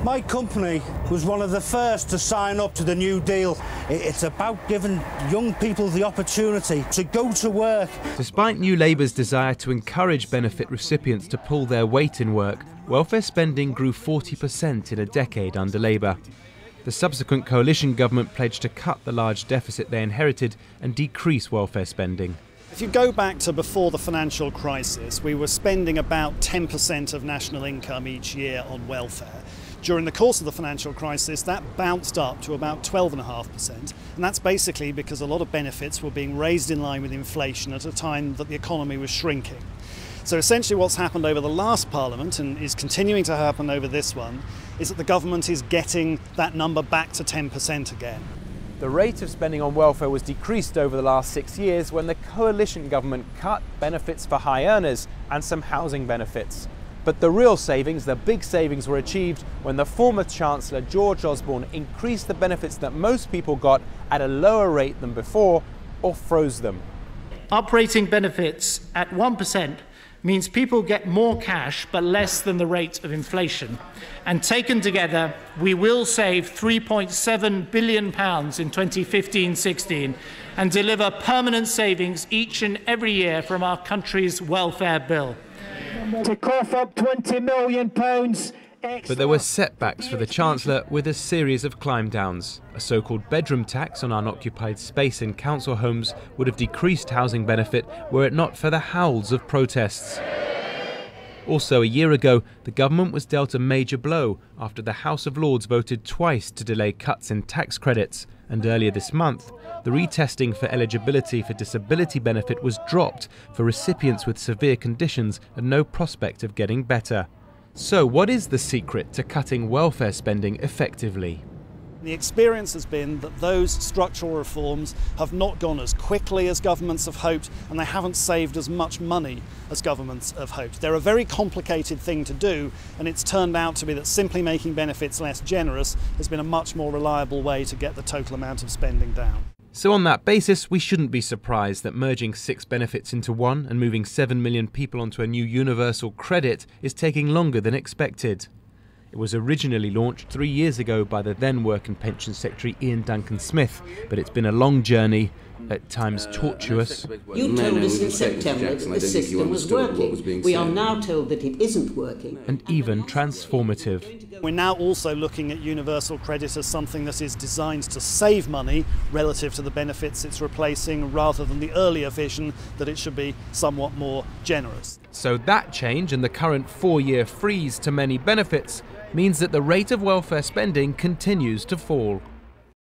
My company was one of the first to sign up to the New Deal. It's about giving young people the opportunity to go to work. Despite New Labour's desire to encourage benefit recipients to pull their weight in work, welfare spending grew 40% in a decade under Labour. The subsequent coalition government pledged to cut the large deficit they inherited and decrease welfare spending. If you go back to before the financial crisis, we were spending about 10% of national income each year on welfare. During the course of the financial crisis, that bounced up to about 12.5%, and that's basically because a lot of benefits were being raised in line with inflation at a time that the economy was shrinking. So essentially what's happened over the last Parliament, and is continuing to happen over this one, is that the government is getting that number back to 10% again. The rate of spending on welfare was decreased over the last 6 years when the coalition government cut benefits for high earners and some housing benefits. But the real savings, the big savings, were achieved when the former Chancellor George Osborne increased the benefits that most people got at a lower rate than before, or froze them. Operating benefits at 1% means people get more cash but less than the rate of inflation. And taken together, we will save £3.7 billion in 2015-16 and deliver permanent savings each and every year from our country's welfare bill. To cough up £20 million extra. But there were setbacks for the Chancellor with a series of climb-downs. A so-called bedroom tax on unoccupied space in council homes would have decreased housing benefit were it not for the howls of protests. Also, a year ago, the government was dealt a major blow after the House of Lords voted twice to delay cuts in tax credits. And earlier this month, the retesting for eligibility for disability benefit was dropped for recipients with severe conditions and no prospect of getting better. So what is the secret to cutting welfare spending effectively? The experience has been that those structural reforms have not gone as quickly as governments have hoped, and they haven't saved as much money as governments have hoped. They're a very complicated thing to do, and it's turned out to be that simply making benefits less generous has been a much more reliable way to get the total amount of spending down. So on that basis, we shouldn't be surprised that merging 6 benefits into one and moving 7 million people onto a new universal credit is taking longer than expected. It was originally launched 3 years ago by the then Work and Pensions Secretary Ian Duncan Smith, but it's been a long journey, at times tortuous. You told us in September that the system was working. We are now told that it isn't working. And even transformative. We're now also looking at universal credit as something that is designed to save money relative to the benefits it's replacing, rather than the earlier vision that it should be somewhat more generous. So that change and the current 4-year freeze to many benefits means that the rate of welfare spending continues to fall.